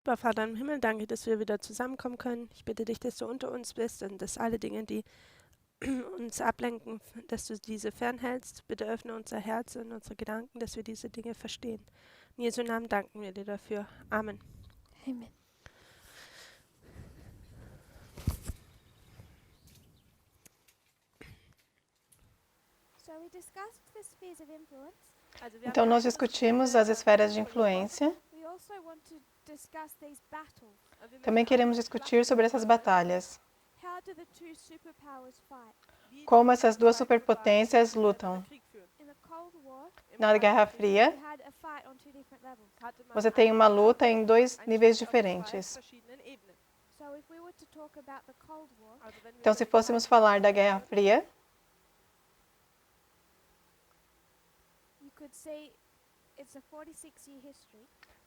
Lieber Vater im Himmel, danke, dass wir wieder zusammenkommen können. Ich bitte dich, dass du unter uns bist und dass alle Dinge, die uns ablenken, dass du diese fernhältst. Bitte öffne unser Herz und unsere Gedanken, dass wir diese Dinge verstehen. In Jesu Namen danken wir dir dafür. Amen. Amen. Então, nós discutimos as esferas de influência. Também queremos discutir sobre essas batalhas. Como essas duas superpotências lutam. Na Guerra Fria, você tem uma luta em dois níveis diferentes. Então, se fôssemos falar da Guerra Fria,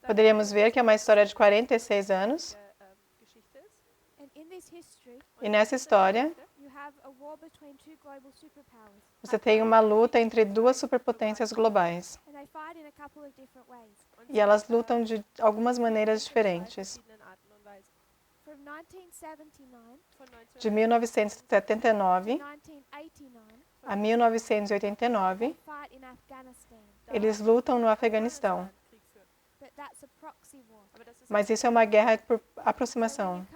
poderíamos ver que é uma história de 46 anos. E nessa história, você tem uma luta entre duas superpotências globais. E elas lutam de algumas maneiras diferentes. De 1979 a 1989, eles lutam no Afeganistão. Mas isso é uma guerra por aproximação.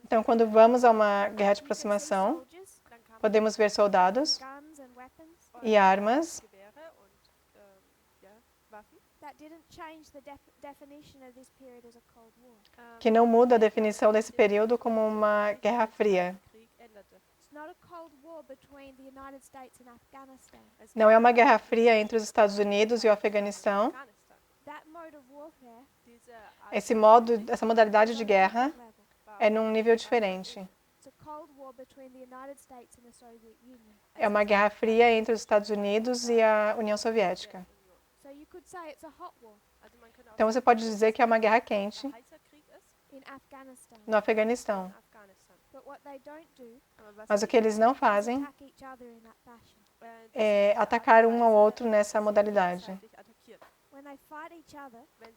Então, quando vamos a uma guerra de aproximação, podemos ver soldados e armas que não muda a definição desse período como uma guerra fria. Não é uma guerra fria entre os Estados Unidos e o Afeganistão. Essa modalidade de guerra é num nível diferente. É uma guerra fria entre os Estados Unidos e a União Soviética. Então você pode dizer que é uma guerra quente no Afeganistão. Mas o que eles não fazem é atacar um ao outro nessa modalidade.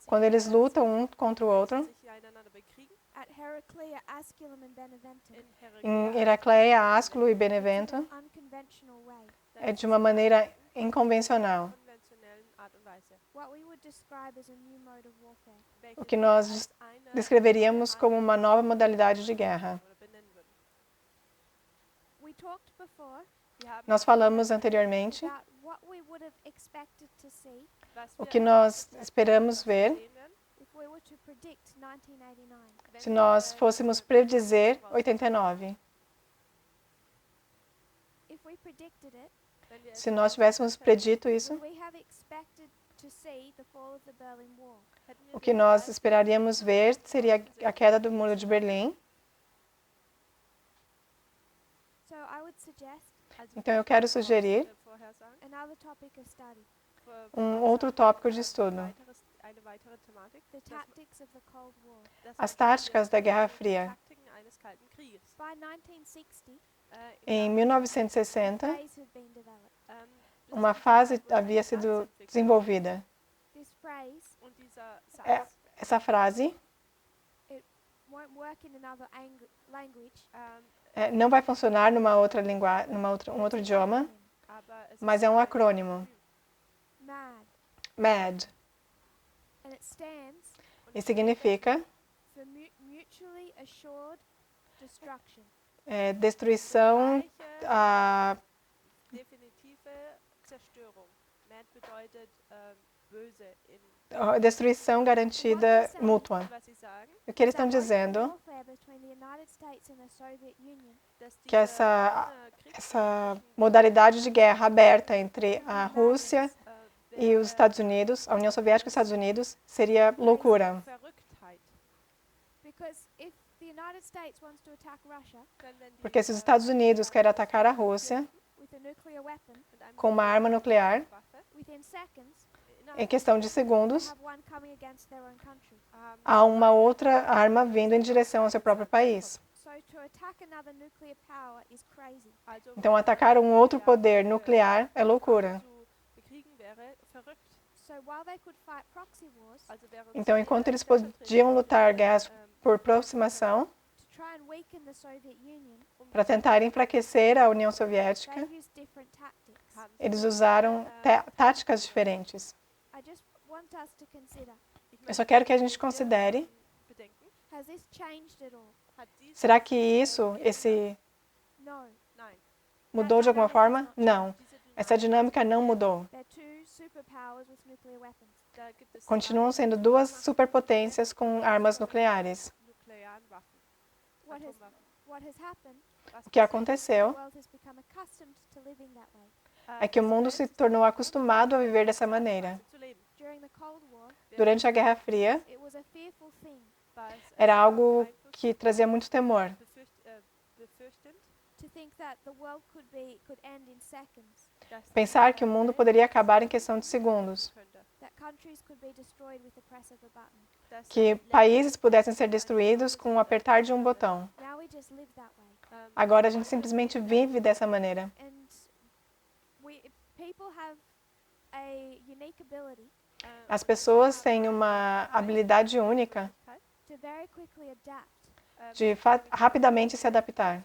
Quando eles lutam um contra o outro, em Heracleia, Asclo e Benevento, é de uma maneira inconvencional. O que nós descreveríamos como uma nova modalidade de guerra. Nós falamos anteriormente o que nós esperamos ver se nós fôssemos predizer 89. Se nós tivéssemos predito isso, o que nós esperaríamos ver seria a queda do Muro de Berlim. Então, eu quero sugerir um outro tópico de estudo. As táticas da Guerra Fria. Em 1960, uma fase havia sido desenvolvida. Essa frase não vai funcionar numa outra língua, um outro idioma, mas é um acrônimo. MAD. E significa destruição destruição garantida mútua. O que eles estão dizendo que essa modalidade de guerra aberta entre a Rússia e os Estados Unidos, a União Soviética e os Estados Unidos, seria loucura. Porque se os Estados Unidos querem atacar a Rússia com uma arma nuclear, em questão de segundos, há uma outra arma vindo em direção ao seu próprio país. Então, atacar um outro poder nuclear é loucura. Então, enquanto eles podiam lutar guerras por aproximação, para tentar enfraquecer a União Soviética, eles usaram táticas diferentes. Eu só quero que a gente considere, será que esse mudou de alguma forma? Não. Essa dinâmica não mudou. Continuam sendo duas superpotências com armas nucleares. O que aconteceu é que o mundo se tornou acostumado a viver dessa maneira. Durante a Guerra Fria, era algo que trazia muito temor. Pensar que o mundo poderia acabar em questão de segundos. Que países pudessem ser destruídos com o apertar de um botão. Agora a gente simplesmente vive dessa maneira. As pessoas têm uma habilidade única de rapidamente se adaptar.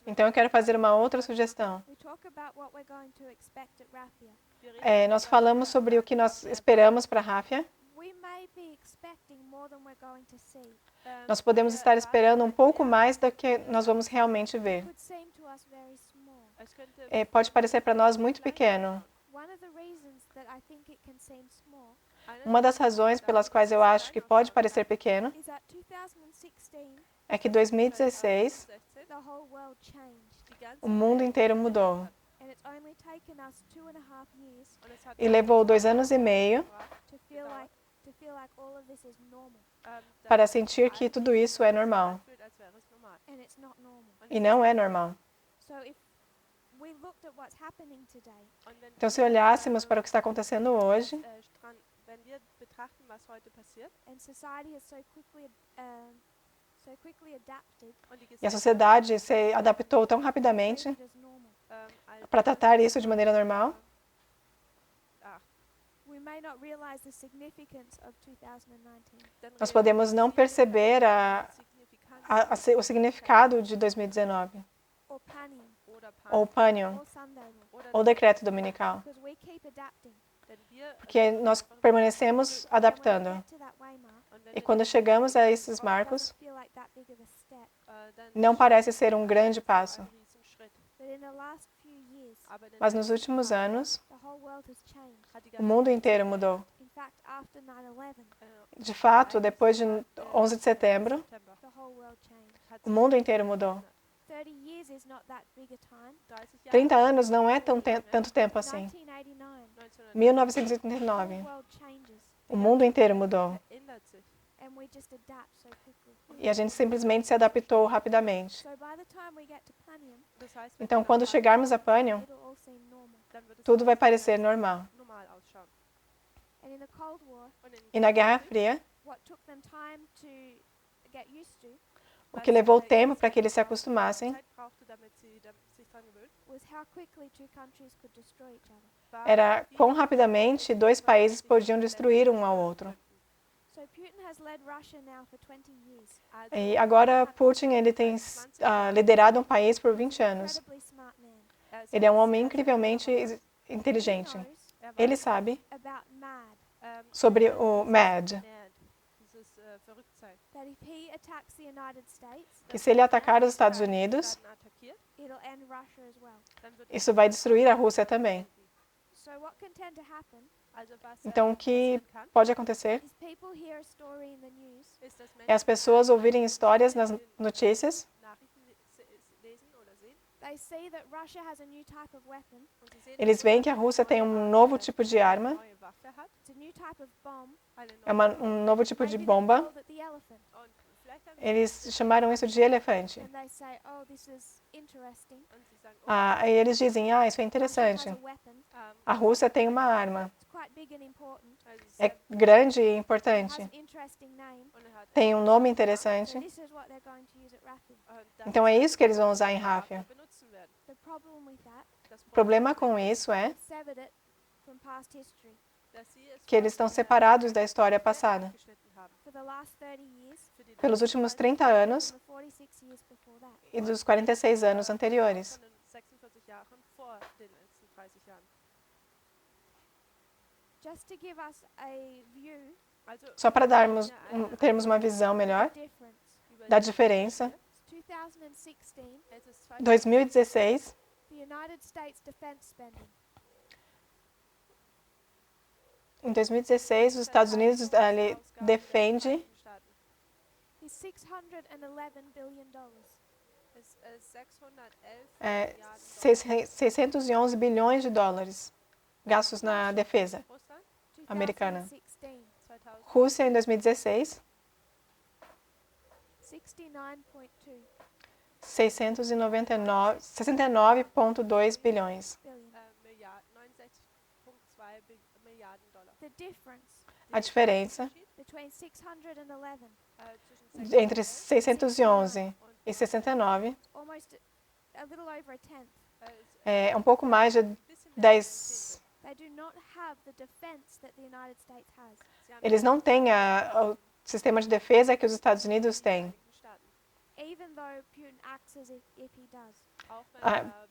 Então eu quero fazer uma outra sugestão. Nós falamos sobre o que nós esperamos para a Rafia. Nós podemos estar esperando um pouco mais do que nós vamos realmente ver. Pode parecer para nós muito pequeno. Uma das razões pelas quais eu acho que pode parecer pequeno é que em 2016 o mundo inteiro mudou. E levou 2 anos e meio para sentir que tudo isso é normal. E não é normal. Então, se olhássemos para o que está acontecendo hoje, e a sociedade se adaptou tão rapidamente para tratar isso de maneira normal, nós podemos não perceber o significado de 2019, ou Panion, ou decreto dominical, porque nós permanecemos adaptando. E quando chegamos a esses marcos, não parece ser um grande passo. Mas nos últimos anos, o mundo inteiro mudou. De fato, depois de 11 de setembro, o mundo inteiro mudou. 30 anos não é tanto tempo assim. 1989, o mundo inteiro mudou. E a gente simplesmente se adaptou rapidamente. Então, quando chegarmos a Panion, tudo vai parecer normal. E na Guerra Fria, o que levou tempo para que eles se acostumassem era quão rapidamente 2 países podiam destruir um ao outro. E agora Putin ele tem liderado um país por 20 anos. Ele é um homem incrivelmente inteligente. Ele sabe sobre o MAD, que se ele atacar os Estados Unidos, isso vai destruir a Rússia também. Então, o que pode acontecer é as pessoas ouvirem histórias nas notícias eles veem que a Rússia tem um novo tipo de arma, um novo tipo de bomba. Eles chamaram isso de elefante. E eles dizem, isso é interessante. A Rússia tem uma arma. É grande e importante. Tem um nome interessante. Então é isso que eles vão usar em Rafia. O problema com isso é que eles estão separados da história passada. Pelos últimos 30 anos e dos 46 anos anteriores. Só para termos uma visão melhor da diferença, 2016, em 2016, os Estados Unidos defende 611 bilhões de dólares gastos na defesa americana. Rússia, em 2016, 69,2 bilhões. A diferença entre 611 e 69 é um pouco mais de 10. Eles não têm o sistema de defesa que os Estados Unidos têm.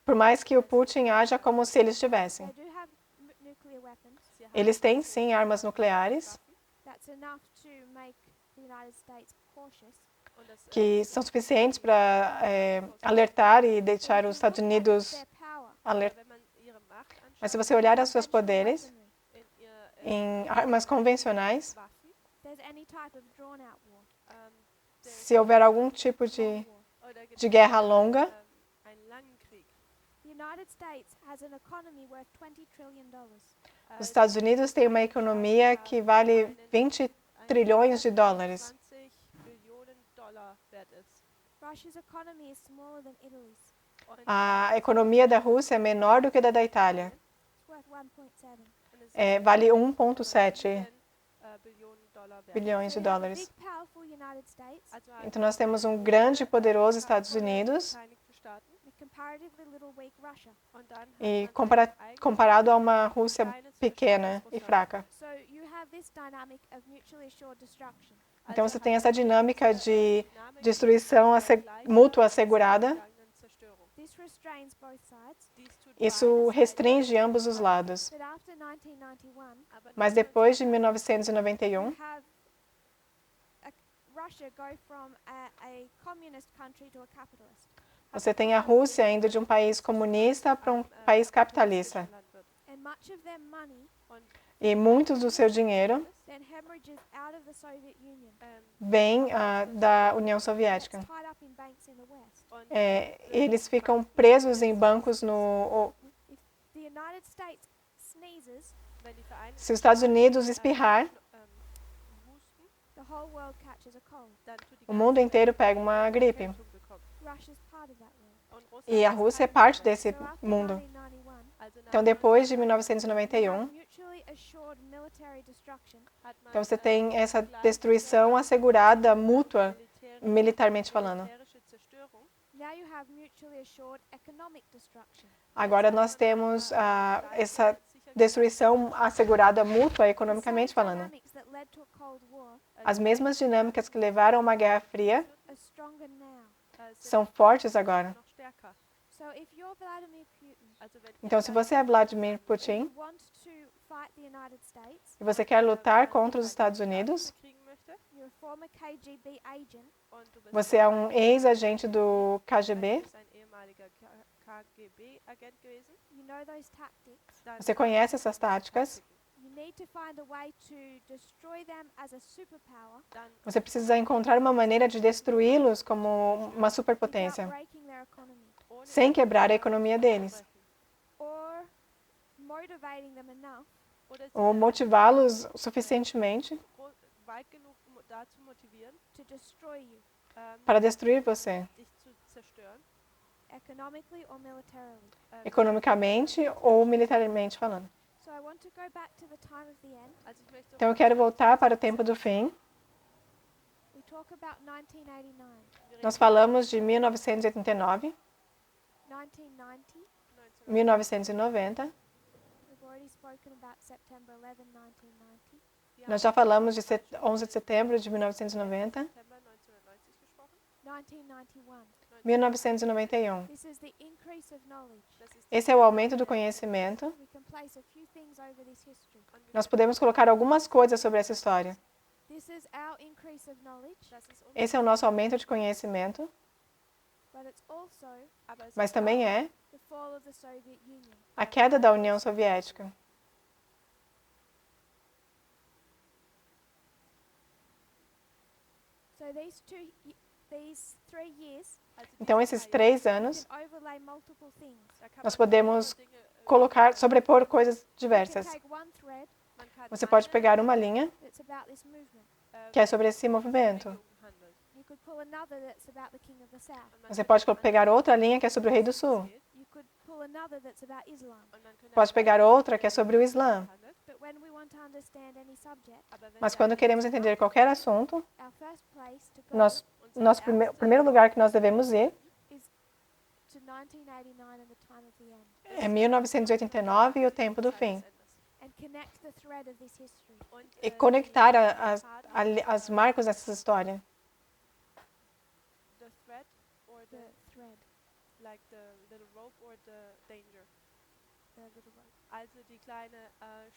Por mais que o Putin haja como se eles tivessem. Eles têm, sim, armas nucleares que são suficientes para alertar e deixar os Estados Unidos alertados. Mas se você olhar os seus poderes em armas convencionais, se houver algum tipo de guerra longa, os Estados Unidos têm uma economia que vale 20 trilhões de dólares. A economia da Rússia é menor do que a da Itália. Vale 1,7 bilhões de dólares. Então, nós temos um grande e poderoso Estados Unidos e comparado a uma Rússia pequena e fraca. Então, você tem essa dinâmica de destruição mútua assegurada. Isso restringe ambos os lados. Mas depois de 1991, você tem a Rússia indo de um país comunista para um país capitalista. E muito do seu dinheiro vem da União Soviética. Eles ficam presos em bancos no... Se os Estados Unidos espirrar, o mundo inteiro pega uma gripe. E a Rússia é parte desse mundo. Então, depois de 1991, então você tem essa destruição assegurada, mútua, militarmente falando. Agora nós temos essa destruição assegurada mútua, economicamente falando. As mesmas dinâmicas que levaram a uma Guerra Fria são fortes agora. Então, se você é Vladimir Putin e você quer lutar contra os Estados Unidos, você é um ex-agente do KGB, você conhece essas táticas, você precisa encontrar uma maneira de destruí-los como uma superpotência, sem quebrar a economia deles. Ou motivá-los suficientemente para destruir você, economicamente ou militarmente falando. Então eu quero voltar para o tempo do fim. Nós falamos de 1989, 1990. We've already spoken about September 11, 1990. Nós já falamos de 11 de setembro de 1990. September 1990 gesprochen. 1991. 1991. This is the increase of knowledge. Esse é o aumento do conhecimento. We can place a few things over this history. Nós podemos colocar algumas coisas sobre essa história. This is our increase of knowledge, Esse é o nosso aumento de conhecimento, but it's also mas também é the fall of the Soviet Union. a queda da União Soviética. So these 3 years Então, esses 3 anos, can overlay multiple things. nós podemos colocar, sobrepor coisas You can diversas. take one thread Você pode pegar uma linha that's about this movement. que é sobre esse movimento. You could pull another that's about the King of the South. Você pode pegar outra linha que é sobre o Rei do Sul. You could pull another that's about Islam. Pode pegar outra que é sobre o Islã. But when we want to understand any subject, Mas quando queremos entender qualquer assunto, our first place to go nosso primeiro lugar que nós devemos ir is to 1989 and the time of the end, é 1989 e o tempo do fim. and connect the thread of this history. E conectar as marcas dessa história. The thread or The thread, like the little rope or the danger. the little rope. Also die kleine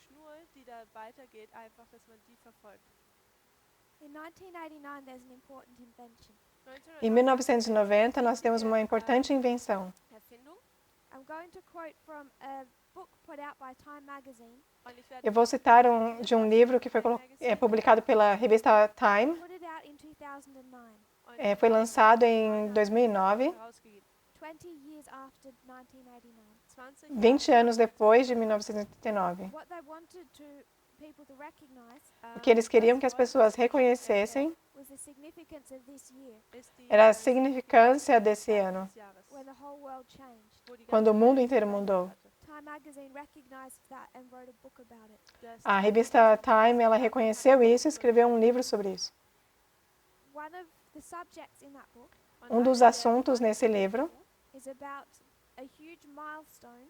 Schnur, die da weitergeht, einfach, dass man die verfolgt. In 1989, there's an important invention. Em 1990, nós temos uma importante invenção. Erfindung. I'm going to quote from a book put out by Time Magazine. Und ich werde Eu vou citar de um livro que foi publicado pela revista Time. Put it out in 2009, Foi lançado em 2009, herausgegeben. 20 years after 1989. 20 anos depois de 1989. What they wanted people to recognize O que eles queriam que as pessoas reconhecessem was the significance of this year, era a significância desse ano, when the whole world changed. quando o mundo inteiro mudou. Time Magazine recognized that and wrote a book about it. A revista Time, ela reconheceu isso e escreveu um livro sobre isso. One of the subjects in that book Um dos assuntos nesse livro is about a huge milestone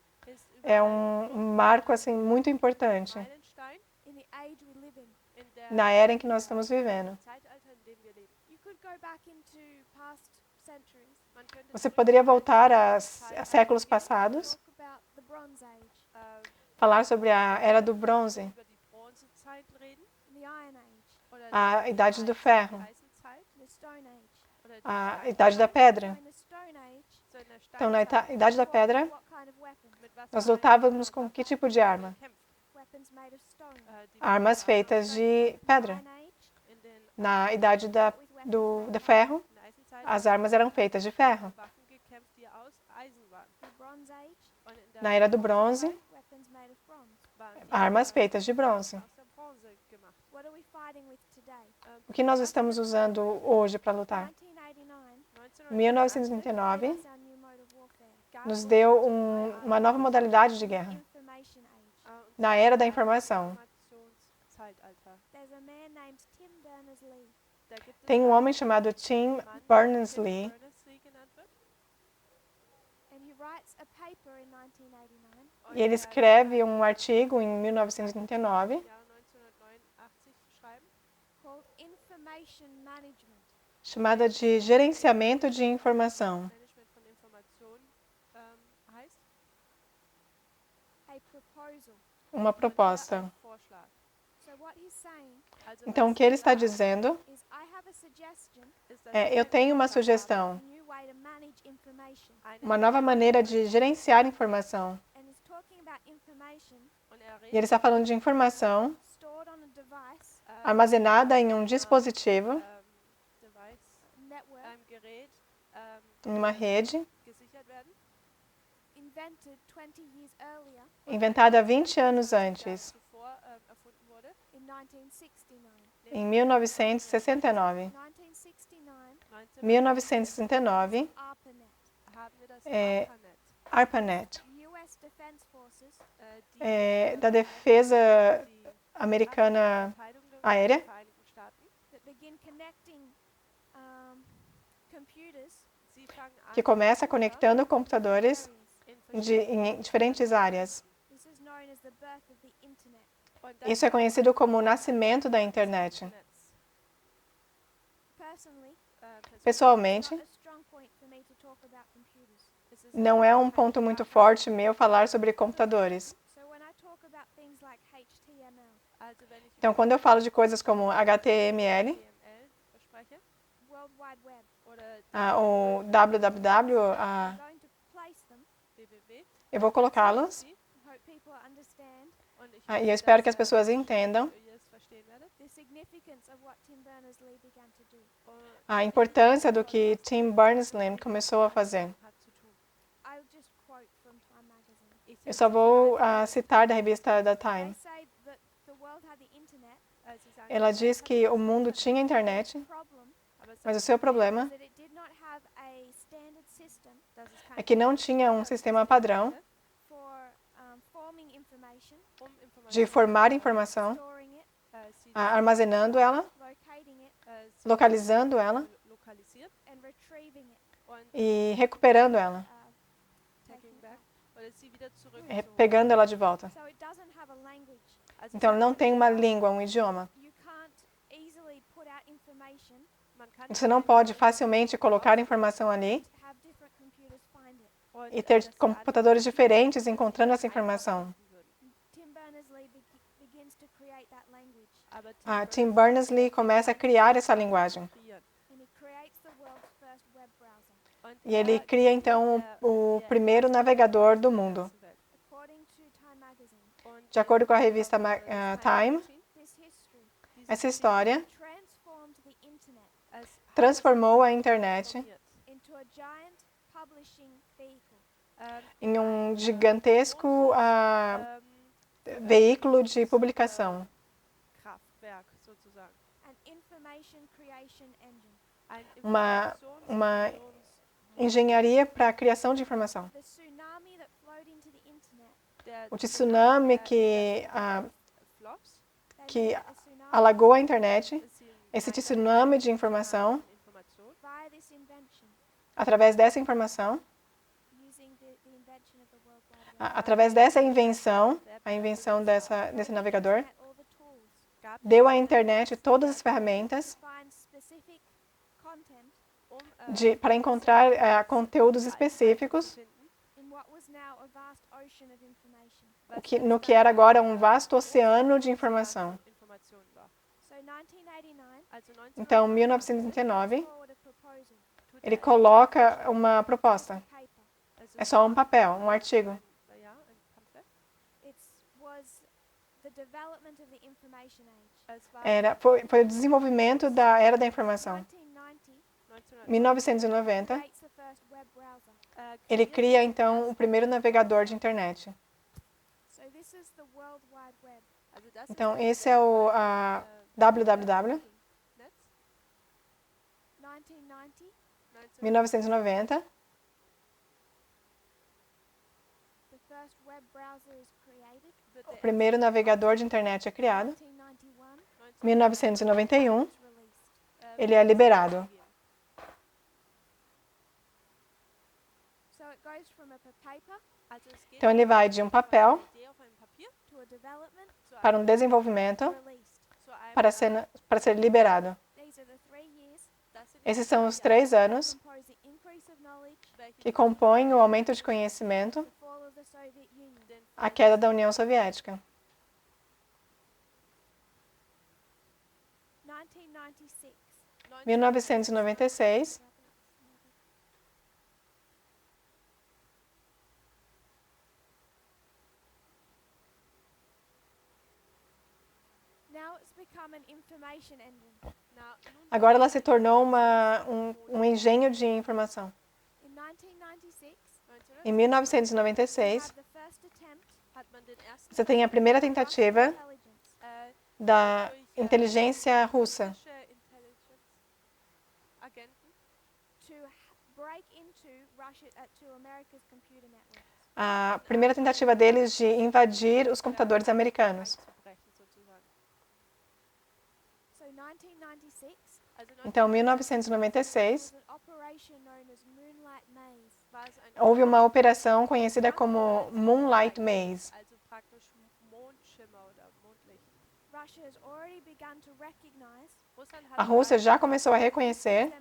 é um marco assim muito importante Meilenstein in the age we live in. in der na era em que nós estamos vivendo. Zeitalter, in dem wir leben. You could go back into past centuries, Man könnte Você poderia voltar a séculos passados, talk about the Bronze Age, falar sobre a era do bronze, über die Bronzezeit reden the Iron Age, oder a idade do ferro, Eisenzeit the Stone Age. oder die a idade da pedra. So in the Stone Age, so in der Então, na Steinzeit. idade da pedra, what kind of weapons? Mit was nós für lutávamos com que tipo de arma? kämpft. Weapons made of stone. Die Armas feitas de pedra. Iron Age, in den Na idade do ferro, in der Eisenzeit as armas eram feitas de ferro. Waffen gekämpft, die aus Eisen waren. the Bronze Age, Und in der Na era do bronze, weapons made of bronze. waren die armas feitas de bronze. aus der Bronze gemacht. What are we fighting with today? O que nós estamos usando hoje para lutar? 1989 1989 is our new mode of warfare. nos deu uma nova modalidade de guerra, Information Age. na era da informação. Informationszeitalter. There's a man named Tim Berners-Lee. Da gibt es Tem um homem chamado Tim Mann, Berners-Lee, Berners-Lee genannt wird. And he writes a paper in 1989 e ele escreve um artigo em 1939 Im Jahr 1989 schreiben. called Information Management. chamada de gerenciamento de informação. Management von Information heißt A proposal. Uma proposta. ein Vorschlag. So what he's saying Also Então, o was que ele está sagt, is dizendo I have a suggestion, ist, dass é: eu tenho uma a sugestão, new way to manage information. uma nova maneira de gerenciar informação. And he's talking about information Und E ele está falando de informação stored on a device, armazenada em um dispositivo, Device, network, Gerät em uma rede, gesichert werden. invented 20 years earlier inventada 20 anos antes, Zuvor erfunden wurde. in 1969. em 1969. 1969, 1969, ARPANET. Haben wir das Äh, ARPANET. ARPANET, US Defense Forces da defesa americana Verteidigung der aérea, Vereinigten Staaten. that begin connecting computers Sie fangen an, que começa conectando computadores in em diferentes áreas. This is known as the birth of the internet. Isso é conhecido como o nascimento da internet. Personally, Pessoalmente, not a strong point for me to talk about computers. não é um ponto muito forte meu falar sobre computadores. So when I talk about things like HTML, Então, quando eu falo de coisas como HTML, World Wide Web, ou www, I'm going to place them. eu vou colocá-los. Hope people understand E eu espero que as pessoas entendam the significance of what Tim Berners-Lee began to do. a importância do que Tim Berners-Lee começou a fazer. I'll just quote from Time Magazine. Eu só vou citar da revista The They Time. say that the world had the internet. Ela diz que o mundo tinha internet, Problem mas o seu problema is that it did not have a standard system é que não tinha um sistema padrão for forming information, de formar informação, storing it, armazenando ela, locating it, localizando ela and retrieving it. e recuperando ela, Taking it back. pegando ela de volta. So it doesn't have a language. Então, não tem uma língua, um idioma. You can't easily put out information Você não pode facilmente colocar informação ali to have different computers find it. e ter computadores diferentes encontrando essa informação. Tim Berners-Lee begins to create that language, Tim Berners-Lee começa a criar essa linguagem. and he creates the world's first web browser. E ele cria, então, o primeiro navegador do mundo. According to Time Magazine, De acordo com a revista Time, this history essa história transformed the internet transformou a internet into a giant publishing vehicle. em um gigantesco veículo de publicação, An information creation engine. uma engenharia para a criação de informação. The tsunami that flowed into the internet. O tsunami que The tsunami alagou a internet, esse tsunami de informação, via this invention, através dessa informação, using the invention of the World Wide Web. através dessa invenção, a invenção desse navegador, Internet, all the tools, deu à internet todas as ferramentas find specific content para encontrar conteúdos específicos in what was now a vast ocean of information. no que era agora um vasto oceano de informação. So 1989, Então, em 1939, forward a proposal, ele coloca uma proposta. paper. É só um papel, um artigo. It was the development of the information age. Foi o desenvolvimento da era da informação. 1990 1990, creates the first web browser. ele cria, então, o primeiro navegador de internet. So this is the World Wide Web. Então, esse é o www, 1990, 1990. the first web browser is created. O primeiro navegador de internet é criado. 1991, 1991, it's released. ele é liberado. So it goes from a paper Então, ele vai de um papel to a development para um desenvolvimento released. para ser liberado. These are the 3 years Esses são os 3 anos compose the increase of knowledge, que compõem o aumento de conhecimento, the fall of the Soviet Union. a queda da União Soviética. 1996, 1996, now it's become an information engine. agora ela se tornou um engenho de informação. In 1996, Em we 1996, have the first attempt você tem a primeira tentativa intelligence da inteligência russa to break into Russia to America's computer networks. a primeira tentativa deles de invadir os computadores americanos. So 1996 Então, em 1996, was an operation known as Moonlight Maze. houve uma operação conhecida como Moonlight Maze. A Rússia já começou a reconhecer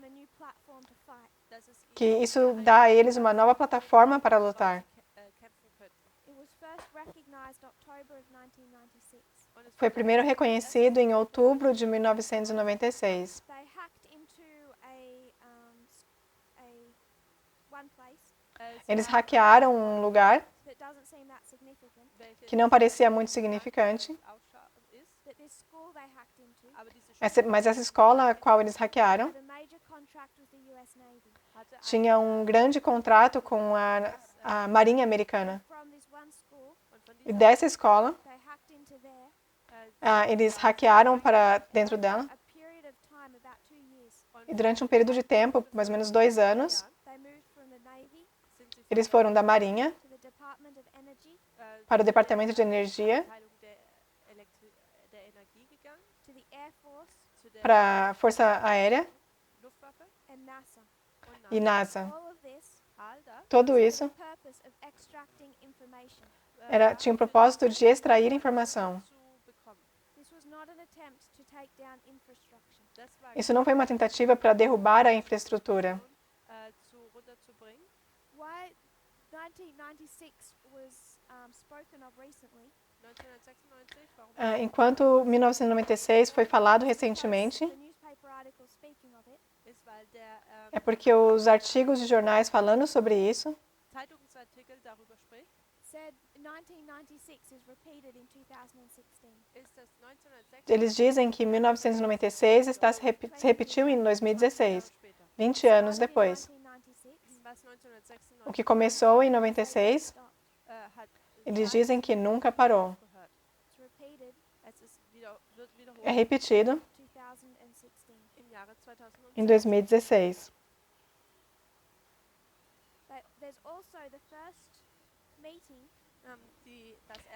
que isso dá a eles uma nova plataforma para lutar. Foi primeiro reconhecido em outubro de 1996. Eles hackearam um lugar que não parecia muito significante, mas essa escola a qual eles hackearam tinha um grande contrato com a Marinha Americana. E dessa escola, eles hackearam para dentro dela. E durante um período de tempo, mais ou menos 2 anos, eles foram da Marinha para o Departamento de Energia, para a Força Aérea e NASA. Tudo isso tinha o propósito de extrair informação. Isso não foi uma tentativa para derrubar a infraestrutura. Enquanto 1996 foi falado recentemente, é porque os artigos de jornais falando sobre isso eles dizem que 1996 está se repetiu em 2016, 20 anos depois. O que começou em 96, eles dizem que nunca parou. É repetido em 2016.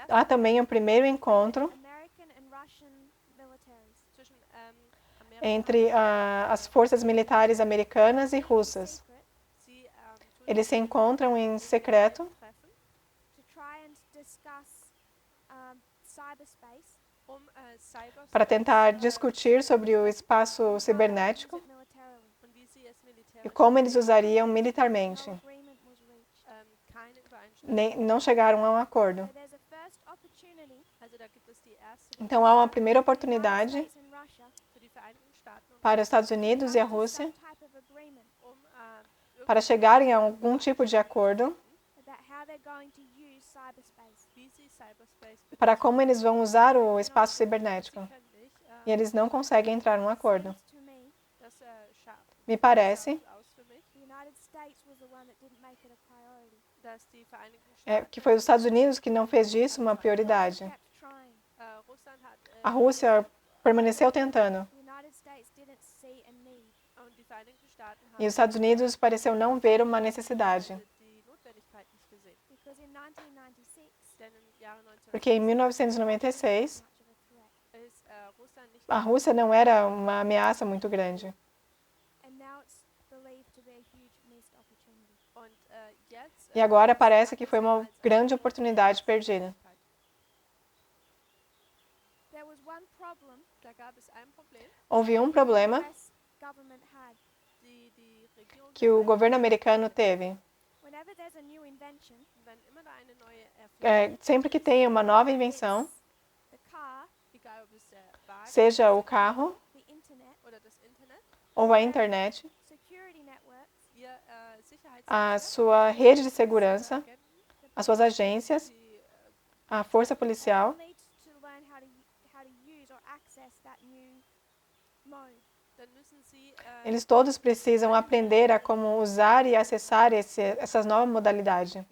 Há também o primeiro encontro entre as forças militares americanas e russas. Eles se encontram em secreto para tentar discutir sobre o espaço cibernético e como eles usariam militarmente. Não chegaram a um acordo. Então, há uma primeira oportunidade para os Estados Unidos e a Rússia para chegarem a algum tipo de acordo para como eles vão usar o espaço cibernético. E eles não conseguem entrar num acordo. Me parece que foi os Estados Unidos que não fez disso uma prioridade. A Rússia permaneceu tentando. E os Estados Unidos pareceu não ver uma necessidade. Porque em 1996, a Rússia não era uma ameaça muito grande. E agora parece que foi uma grande oportunidade perdida. Houve um problema que o governo americano teve. Sempre que tem uma nova invenção, seja o carro ou a internet, a sua rede de segurança, as suas agências, a força policial, eles todos precisam aprender a como usar e acessar essas novas modalidades.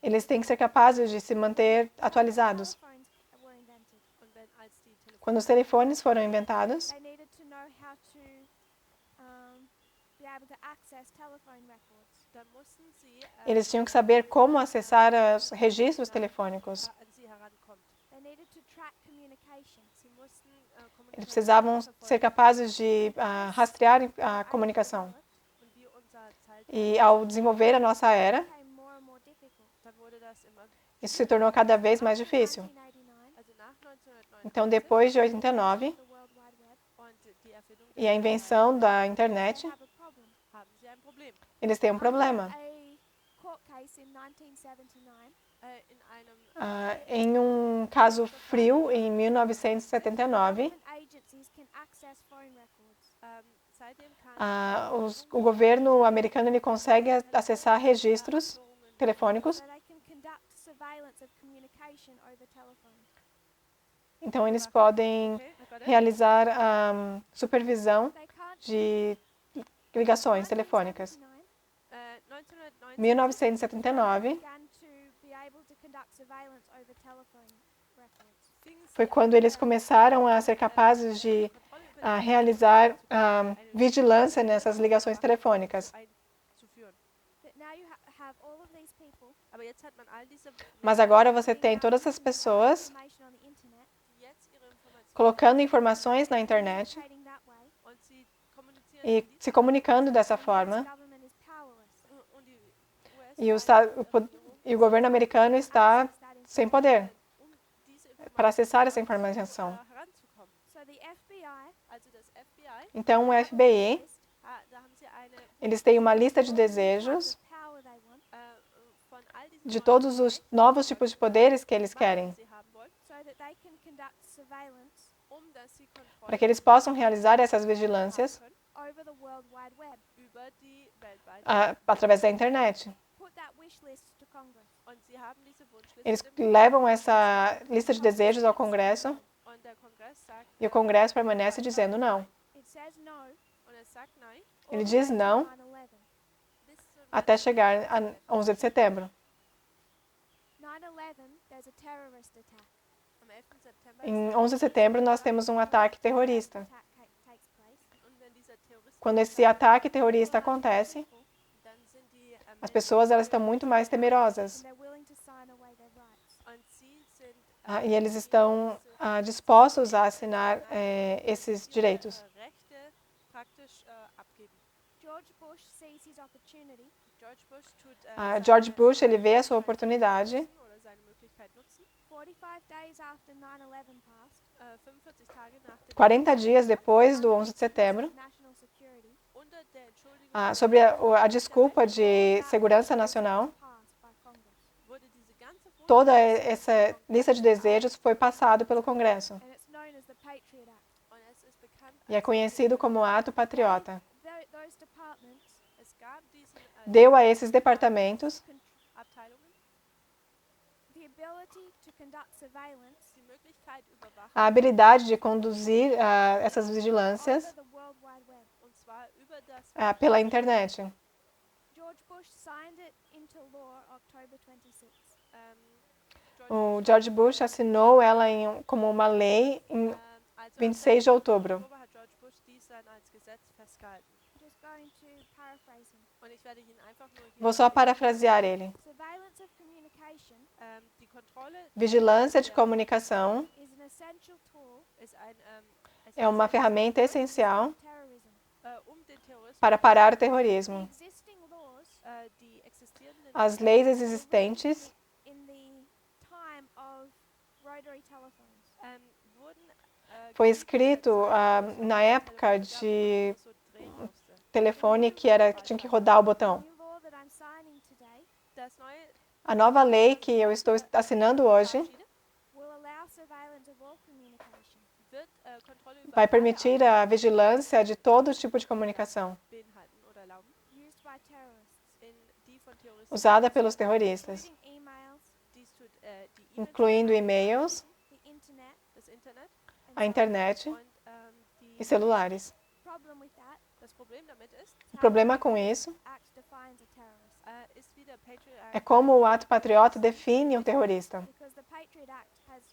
Eles têm que ser capazes de se manter atualizados. Quando os telefones foram inventados, eles tinham que saber como acessar os registros telefônicos. Eles precisavam ser capazes de rastrear a comunicação. E ao desenvolver a nossa era, became more and more difficult. dann wurde das immer isso se tornou cada vez mais After difícil. 1989, also nach 1999 Então, depois de 89 the World Wide Web, und die Erfindung e a invenção da internet, they have a problem. haben sie ein Problem. eles têm um problema. After a court case in 1979, In einem Em um caso frio, em 1979, government agencies can access phone records. seitdem kann o governo americano ele consegue acessar registros telefônicos. So they can conduct surveillance of communication over telephone. Então, eles podem okay, I got it. realizar supervisão They can't. de ligações telefônicas. 1990 1979 began to be able to conduct surveillance over telephone records. foi quando eles começaram a ser capazes de realizar vigilância nessas ligações telefônicas. einzuführen. But now you have all of these people Aber jetzt hat man all diese Mas agora você tem todas essas pessoas information on the internet, die jetzt ihre Informationen colocando informações na internet communicating that way. und sie kommunizieren e se comunicando dessa The US forma. government is powerless. und die US E o governo americano está Access that sem information. poder diese para acessar essa informação. heranzukommen. So the FBI Also das FBI, Então, o FBI, list da haben sie eine eles têm uma lista de all the types desejos of power they want, von all diesen de neuen todos os novos tipos de poderes que eles Machten, querem, die sie haben wollen, so that they can conduct surveillance dass sie para que eles possam realizar essas vigilâncias können over the World Wide Web. über die weltweite através da internet. Put that wish list to Congress. und sie haben diese Wunschliste Eles im levam essa lista de desejos ao Congresso und der Kongress sagt e o Congresso permanece dizendo não. It says no. und es sagt nein all Ele the diz way to não 9/11. bis zum até chegar a 11 de setembro. 9/11, there's a terrorist attack. am 11. September Em 11 de setembro, nós temos um ataque terrorista. Attack takes place. und wenn dieser Terrorist Quando esse ataque terrorista acontece, dann sind die as pessoas elas estão muito mais temerosas. And they're willing to sign away their rights. und sie sind E eles estão dispostos a assinar esses direitos. Rechte praktisch abgeben. George Bush sees his opportunity George Bush tut George Bush ele vê a sua oportunidade. oder seine Möglichkeit nutzen. 45 days after 9/11 passed. 45 Tage nach dem 40 dias depois do 11 de setembro, National security unter der Entschuldigung sobre a desculpa de segurança nacional, passed by Congress. wurde diese ganze toda essa lista de desejos foi passado pelo Congresso And it's known as the Patriot Act. und es ist bekannt e é conhecido como Ato Patriota. Those departments es gab diesen Deu a esses departamentos Abteilungen the ability to conduct surveillance die Möglichkeit überwachen a habilidade de conduzir essas vigilâncias over the World Wide Web. und zwar über das pela internet. George Bush signed it into law October 26. O George Bush assinou ela como uma lei em also 26 de outubro. Oktober hat George Bush dies dann als Gesetz festgehalten I'm just going to paraphrase him. und ich werde ihn einfach nur hier Vou só parafrasear ele. Surveillance of communication die Kontrolle Vigilância de comunicação is an essential tool ist ein é uma ferramenta essencial for terrorism. den Terrorismus para parar o terrorismo. Existing laws die existierenden As leis existentes in the time of rotary telephones. wurden foi escrito na época de so drehen musste. telefone que tinha que rodar o botão. The new law that I'm signing today Das neue A nova lei que eu estou assinando hoje Abschiede will allow surveillance of all communication. wird Kontrolle über vai alle permitir a vigilância de todo tipo de comunicação beinhalten oder erlauben, Used by terrorists, die von Terroristen usada pelos terroristas, including emails, dies tut die E-Mails, incluindo e-mails, the internet, das Internet and a so on. internet und die e celulares. Problem with that, das Problem damit ist, O problema com isso Act defines a terrorist ist wie der Patriot é Act como o ato patriota define um terrorista. because the Patriot Act has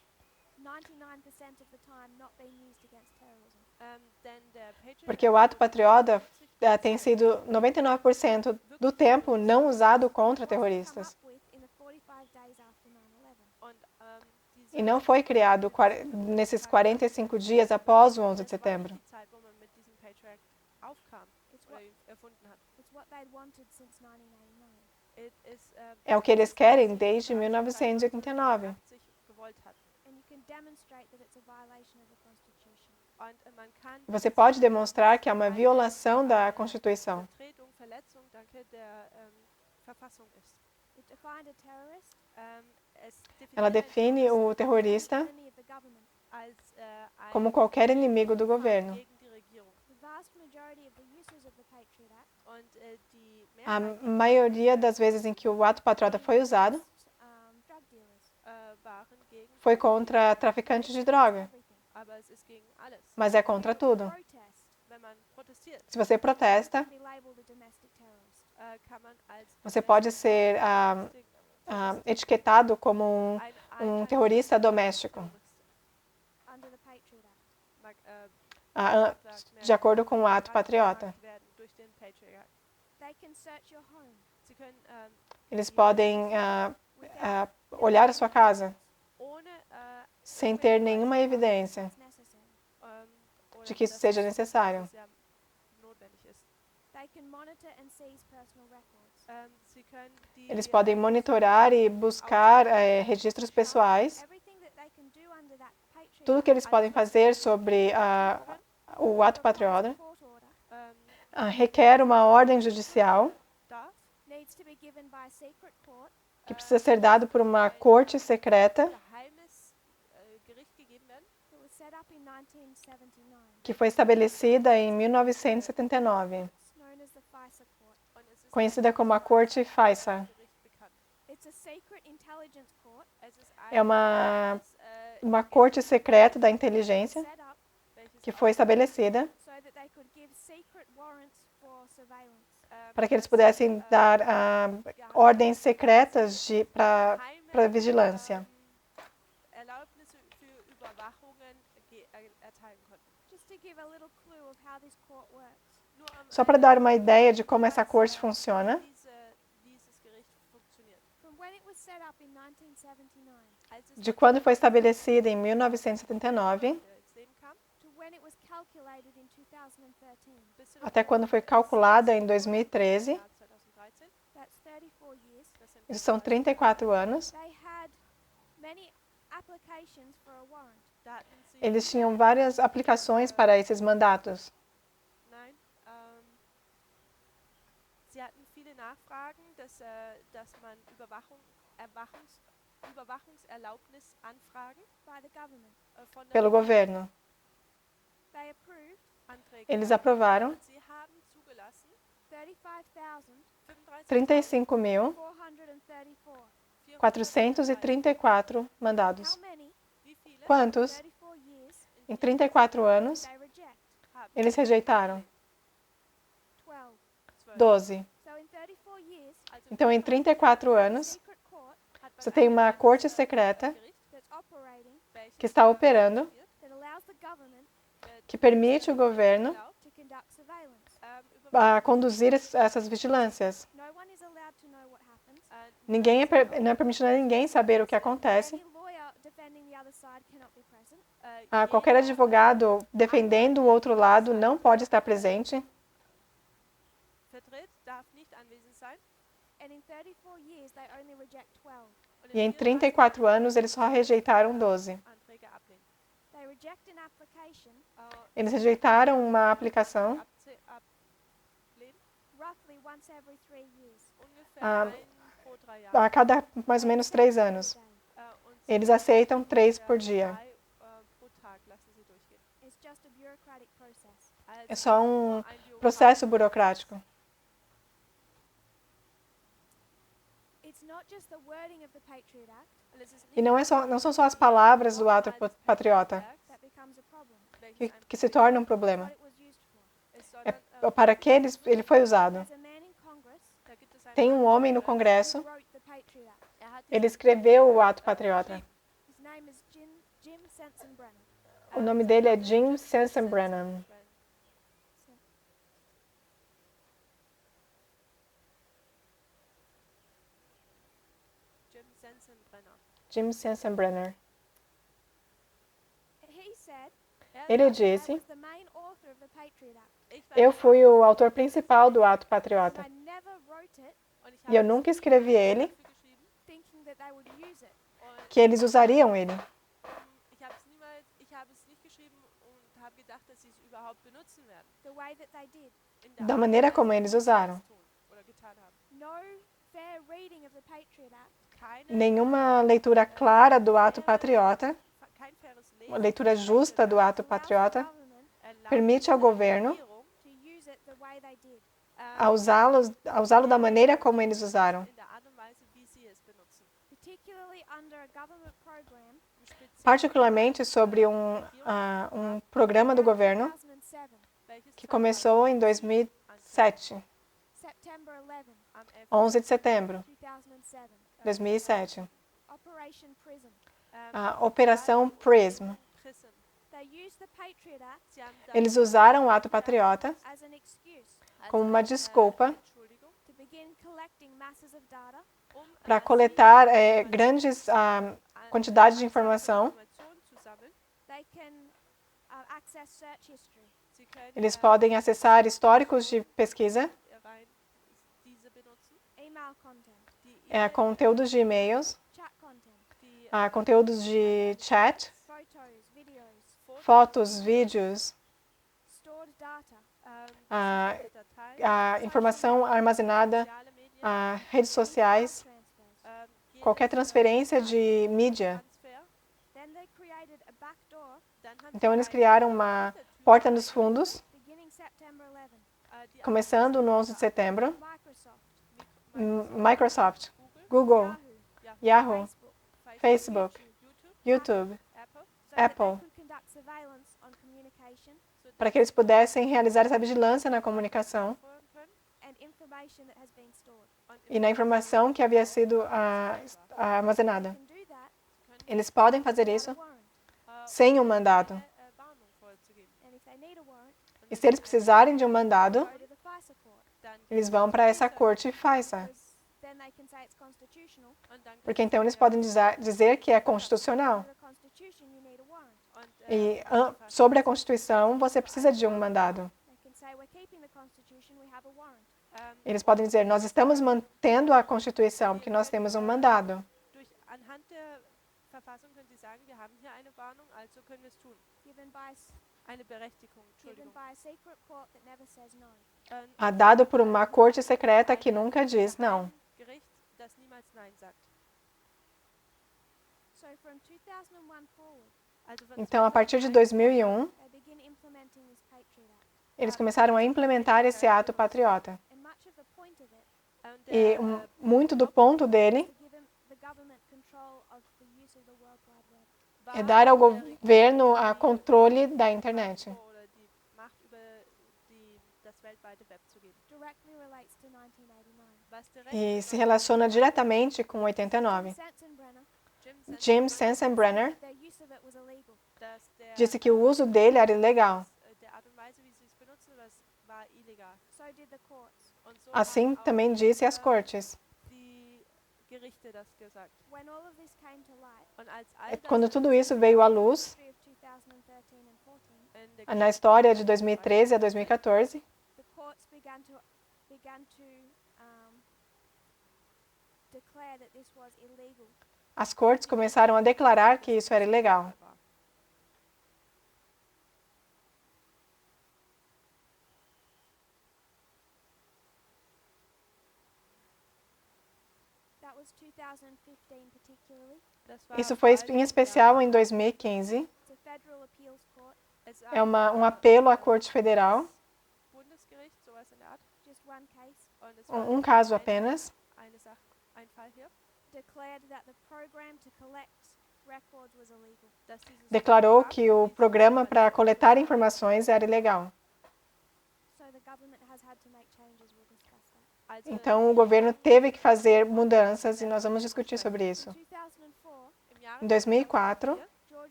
99% of the time not been used against terrorism. denn der Patriot Porque o ato patriota tem sido 99% do tempo não usado contra Come terroristas. up with in the 45 days after 9/11. und diese E não foi criado nesses 45 dias após o 11 de das war setembro. die Zeit, wo man mit diesem Patriot Act aufkam It's oder what, ihn erfunden hat. it's É o que eles querem desde 1989. Você pode demonstrar que é uma violação da Constituição. Ela define o terrorista como qualquer inimigo do governo. A maioria das vezes em que o ato patriota foi usado foi contra traficantes de droga, mas é contra tudo. Se você protesta, você pode ser etiquetado como um terrorista doméstico, de acordo com o ato patriota. Eles podem olhar a sua casa sem ter nenhuma evidência de que isso seja necessário. Eles podem monitorar e buscar registros pessoais. Tudo que eles podem fazer sobre o ato patriota requer uma ordem judicial que precisa ser dado por uma corte secreta que foi estabelecida em 1979, conhecida como a Corte FISA. É uma corte secreta da inteligência que foi estabelecida para que eles pudessem dar ordens secretas para vigilância. Só para dar uma ideia de como essa corte funciona, de quando foi estabelecida em 1979 até quando foi calculada em 2013, isso são 34 anos. Eles tinham várias aplicações para esses mandatos. Pelo governo. Eles aprovaram 35.434 mandados. Quantos? Em 34 anos, eles rejeitaram 12. Então, em 34 anos, você tem uma corte secreta que está operando, que permite o governo conduzir essas vigilâncias. Não é permitido a ninguém saber o que acontece. Qualquer advogado defendendo o outro lado não pode estar presente. E em 34 anos, eles só rejeitaram 12. Eles rejeitaram uma aplicação a cada mais ou menos 3 anos. Eles aceitam 3 por dia. É só um processo burocrático. E não são só as palavras do ato patriota que se tornam um problema. Para que ele foi usado? Tem um homem no Congresso, ele escreveu o ato patriota. O nome dele é Jim Sensenbrennan. Jim Sensenbrenner. Ele disse Eu fui o autor principal do Ato Patriota. E eu nunca escrevi ele, que eles usariam ele. Da maneira como eles usaram. Nenhuma leitura clara do Ato Patriota, uma leitura justa do Ato Patriota, permite ao governo a usá-lo da maneira como eles usaram. Particularmente sobre um programa do governo que começou em 2007, 11 de setembro de 2007. A Operação PRISM. Eles usaram o Ato Patriota como uma desculpa para coletar grandes quantidades de informação. Eles podem acessar históricos de pesquisa, conteúdos de e-mails, conteúdos de chat, fotos, vídeos, informação armazenada, redes sociais, qualquer transferência de mídia. Então, eles criaram uma porta nos fundos, começando no 11 de setembro. Microsoft, Google, Yahoo, Facebook, YouTube, Apple, para que eles pudessem realizar essa vigilância na comunicação e na informação que havia sido armazenada. Eles podem fazer isso sem um mandado. E se eles precisarem de um mandado, eles vão para essa corte FISA. Porque então eles podem dizer que é constitucional. E sobre a Constituição, você precisa de um mandado. Eles podem dizer, nós estamos mantendo a Constituição, porque nós temos um mandado. Dado por uma corte secreta que nunca diz não. Então, a partir de 2001, eles começaram a implementar esse ato patriota. E muito do ponto dele é dar ao governo o controle da internet. E se relaciona diretamente com 89. Jim Sensenbrenner disse que o uso dele era ilegal. Assim também disse as cortes. Quando tudo isso veio à luz, na história de 2013 a 2014, as cortes começaram a declarar que isso era ilegal. Isso foi em especial em 2015. É um apelo à Corte Federal. Um caso apenas. Declarou que o programa para coletar informações era ilegal. Então, o governo teve que fazer mudanças e nós vamos discutir sobre isso. Em 2004,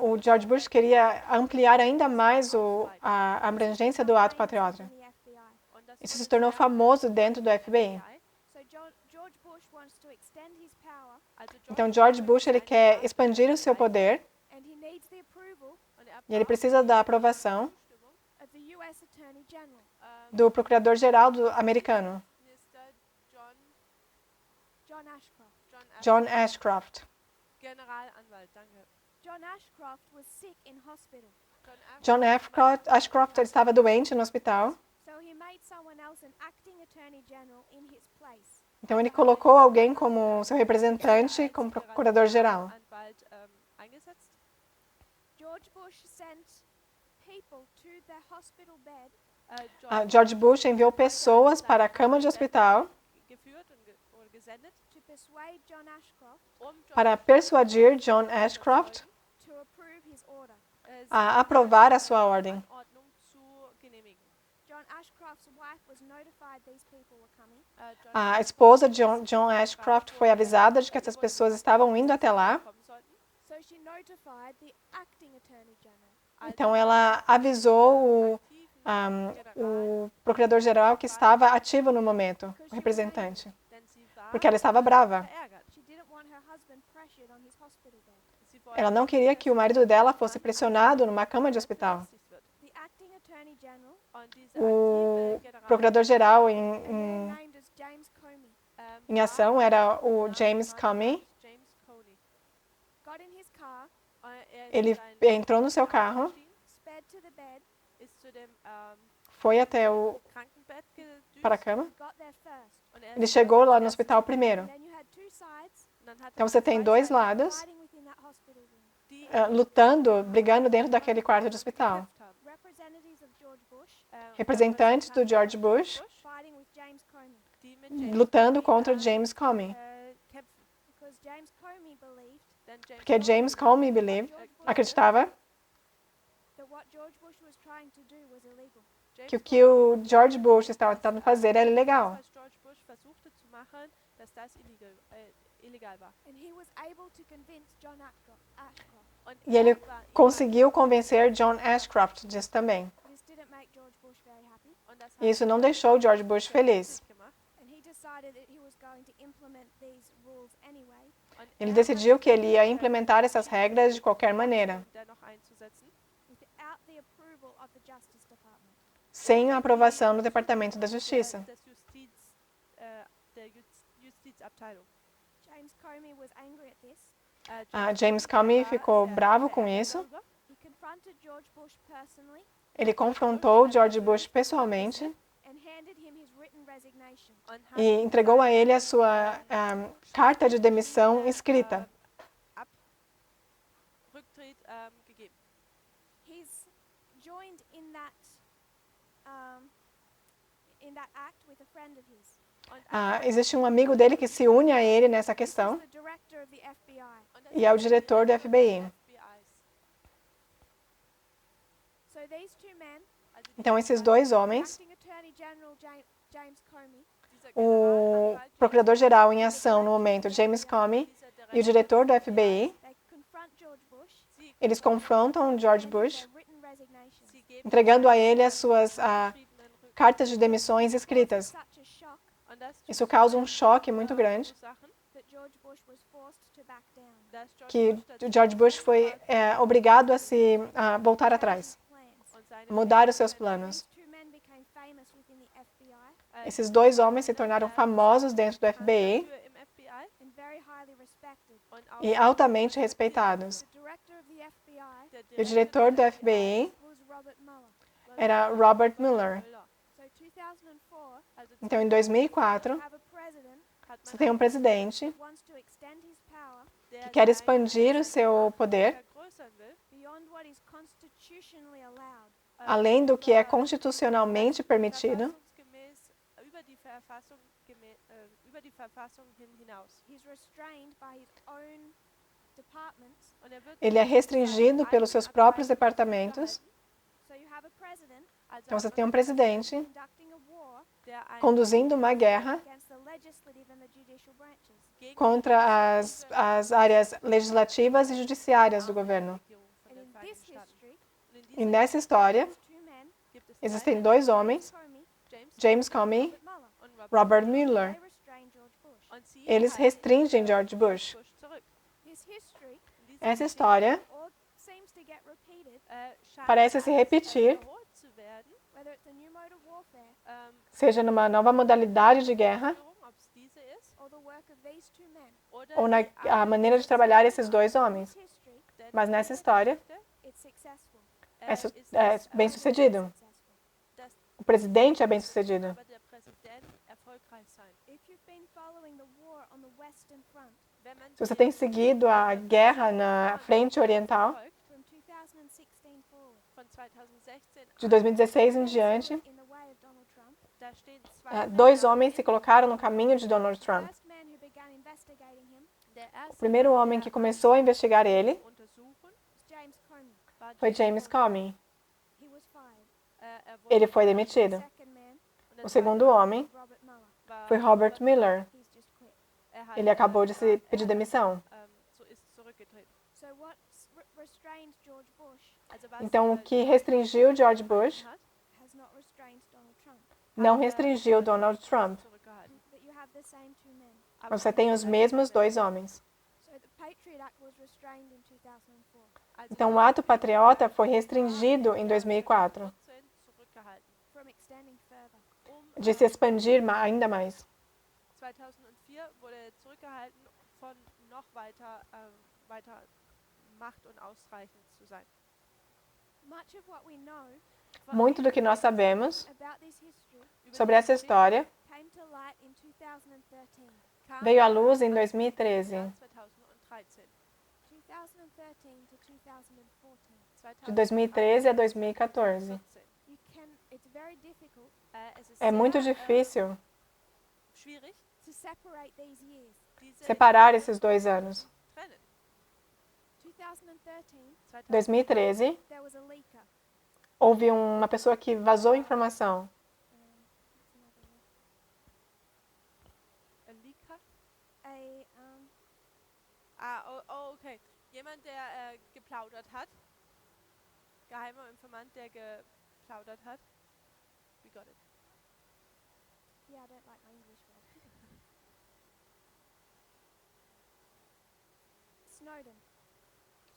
o George Bush queria ampliar ainda mais a abrangência do ato patriota. Isso se tornou famoso dentro do FBI. Então, George Bush ele quer expandir o seu poder E ele precisa da aprovação of the US Attorney General. do procurador-geral americano, Minister John Ashcroft. John Ashcroft. Generalanwalt, danke. John Ashcroft was sick in hospital, John Ashcroft ele estava doente no hospital, so he made someone else an acting Attorney General in his place. então ele colocou alguém como seu representante, como procurador-geral. Anwalt, eingesetzt. George Bush sent people to the hospital bed George Bush enviou pessoas para a cama de hospital Geführt oder gesendet, to persuade John Ashcroft John para persuadir John Ashcroft to approve his order. a aprovar a sua ordem. Ordnung zu genehmigen. John Ashcroft's wife was notified these people were coming, A esposa de John Ashcroft foi avisada de que essas pessoas estavam indo até lá, Kommen sollten. so she notified the acting Attorney General. então ela avisou o procurador-geral que estava ativo no momento, o representante, Denn sie war porque ela estava brava. verärgert. She didn't want her husband pressured on his hospital bed. Sie wollte Ela não queria que o marido dela fosse pressionado numa cama de hospital. The acting Attorney General, Und diese O aktive General procurador-geral named as James Comey, em ação era o James Comey. James Coney. got in his car, Ele entrou no seu carro, sped to the bed, ist zu dem foi até o Krankenbett gedüst para a cama. got there first. und Ele chegou lá no hospital primeiro. Then you had two sides dann hat Então você tem dois lados fighting within that hospital room. die lutando, brigando dentro daquele quarto de hospital. gekämpft haben. Representatives of George Bush Representantes do George Bush fighting with James Comey die mit James lutando contra James Comey. kämpfen. because James Comey believed Denn James Porque James Comey acreditava that what George Bush was trying to do was illegal. que o que o George Bush estava tentando fazer era ilegal. was George Bush versuchte zu machen, dass das illegal war. And he was able to convince John Ashcroft. Und E ele war conseguiu convencer John Ashcroft disso também. This didn't make George Bush very happy, und das E isso não deixou George Bush feliz. gemacht. and he decided that he was going to implement these rules anyway, Und Ele decidiu que ele ia implementar essas regras de qualquer maneira, dennoch einzusetzen, without the approval of the Justice Department. sem a aprovação do Departamento da Justiça. des der Justizabteilung. James Comey was angry at this. James Comey ficou bravo com isso. He confronted George Bush personally Ele confrontou George Bush pessoalmente and handed him his written resignation. Und hat e entregou a ele a sua carta de demissão escrita. Rücktritt gegeben. He's joined in that act with a friend of his. Existe um amigo dele que se une a ele nessa This is questão the director of the FBI. Und das e é o diretor do FBI. FBIs. So these two men, Also Então, esses dois homens, Acting Attorney General James Comey dieser o Generalanwalt, procurador-geral em ação no momento, James Comey, dieser e o diretor do FBI, they confront George Bush Sie eles confrontam George with Bush, their written resignation. Sie geben entregando a ele as suas geschriebenen cartas de demissões escritas. Such a shock Und das Isso causa um choque muito grande, that George Bush was forced to back down. que o George Bush foi obrigado a voltar atrás, Plans. mudar os seus planos. These two men became famous within the FBI Esses dois homens se tornaram famosos dentro do FBI im FBI and very highly respected. und auch e altamente respeitados. The director of the FBI der E o diretor do FBI was Robert Mueller. era Robert Mueller. Müller. So 2004, Also Então, em 2004, have a president hat você man tem um presidente who wants to extend his power der que quer seine expandir o seu poder vergrößern will, beyond what is constitutionally allowed. além do que é constitucionalmente permitido. verfassungsgemäß über die Verfassung hinaus. He's restrained by his own departments. Und wird Ele é restringido pelos seus próprios departamentos. So you have a president also Então, você tem um presidente conducting a war der eine conduzindo uma guerra against the legislative and the judicial branches. gegen contra as áreas legislativas e judiciárias do governo. Regierung von And den in Vereinigten this Staaten. history, Und in E dieser nessa história, these two men, gibt es existem dois homens, Comey, James Comey Robert Mueller, und Robert Mueller. they restrain George Bush. Und sie Eles restringem George Bush. Bush zurück. This history Und diese Essa história all seems to parece se repetir, seja numa nova modalidade de guerra, ou na a maneira de trabalhar esses dois homens. Mas nessa história, é bem-sucedido. O presidente é bem-sucedido. Se você tem seguido a guerra na frente oriental, de 2016 em diante, dois homens se colocaram no caminho de Donald Trump. O primeiro homem que começou a investigar ele foi James Comey. Ele foi demitido. O segundo homem foi Robert Mueller. Ele acabou de se pedir demissão. Então, o que restringiu George Bush não restringiu Donald Trump. Você tem os mesmos dois homens. Então, o ato patriota foi restringido em 2004, de se expandir ainda mais. 2004 wurde zurückgehalten, von noch weiter Macht und ausreichend zu sein. Muito do que nós sabemos sobre essa história veio à luz em 2013. De 2013 a 2014. É muito difícil separar esses 2 anos. 2013, houve uma pessoa que vazou informação. Okay. Jemand, der geplaudert hat. Geheimer Informant, der geplaudert hat. We got it. Yeah, I don't like my English word.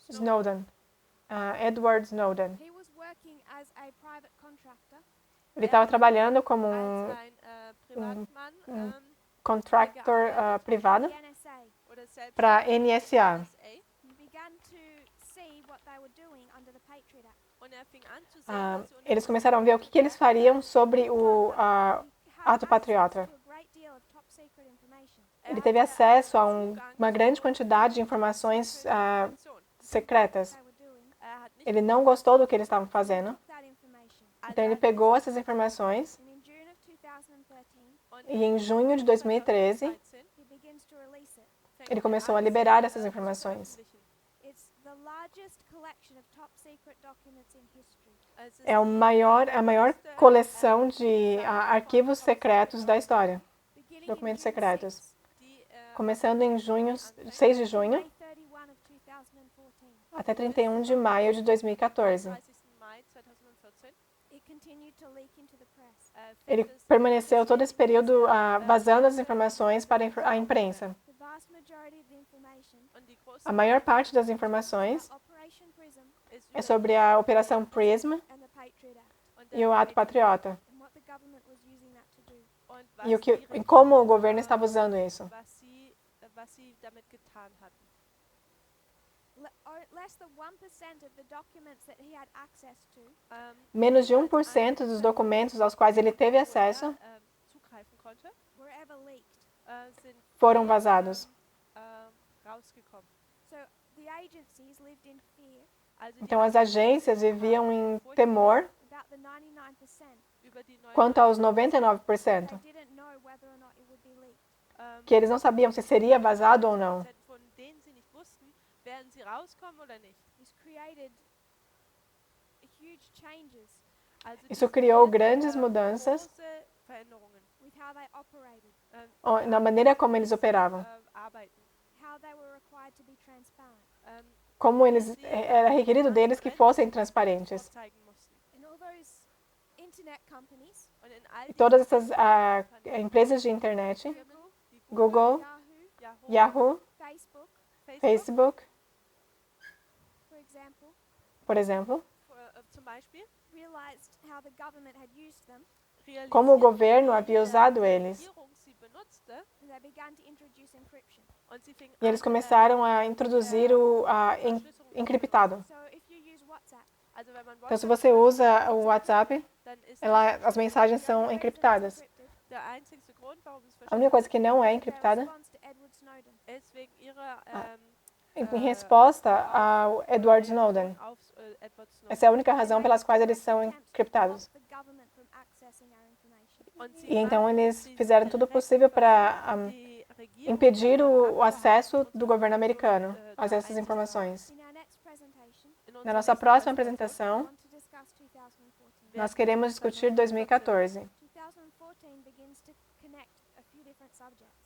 Snowden. Edward Snowden. He was working as a private contractor. Ele estava trabalhando como contractor privado para a NSA. Eles começaram a ver o que eles fariam sobre o ato patriota. Ele teve acesso a uma grande quantidade de informações secretas. Ele não gostou do que eles estavam fazendo. Então ele pegou essas informações e em junho de 2013 ele começou a liberar essas informações. É a maior coleção de arquivos secretos da história, documentos secretos. Começando em 6 de junho até 31 de maio de 2014. Ele permaneceu todo esse período vazando as informações para a imprensa. A maior parte das informações é sobre a Operação PRISM e o Ato Patriota. E como o governo estava usando isso. Menos de 1% dos documentos aos quais ele teve acesso foram vazados. Então, as agências viviam em temor quanto aos 99%, que eles não sabiam se seria vazado ou não. Isso criou grandes mudanças na maneira como eles operavam. Como era requerido deles que fossem transparentes. E todas essas empresas de internet, Google, Yahoo, Facebook, por exemplo, zum Beispiel, realized how the government had used them, como o governo havia usado eles. Regierung sie benutzte, and they began to introduce encryption. und sie fing E eles an, começaram a introduzir o encriptado. So if you use WhatsApp, also wenn man Então, se WhatsApp você usa o WhatsApp, dann ist as mensagens são encriptadas. der einzigste Grund, warum es A única coisa que não é their encriptada response to Edward Snowden. ist wegen ihrer em resposta ao Edward Snowden. auf Edward Snowden. Essa é a única razão pelas quais eles são encriptados. The government from accessing our information. Und sie E então machen eles die fizeram tudo possível para die Regierung impedir o acesso do governo americano a essas informações. In our next presentation, in Na unserer nossa nächsten próxima Präsentation apresentação, I want to discuss 2014. nós queremos discutir 2014. 2014 begins to connect a few different subjects.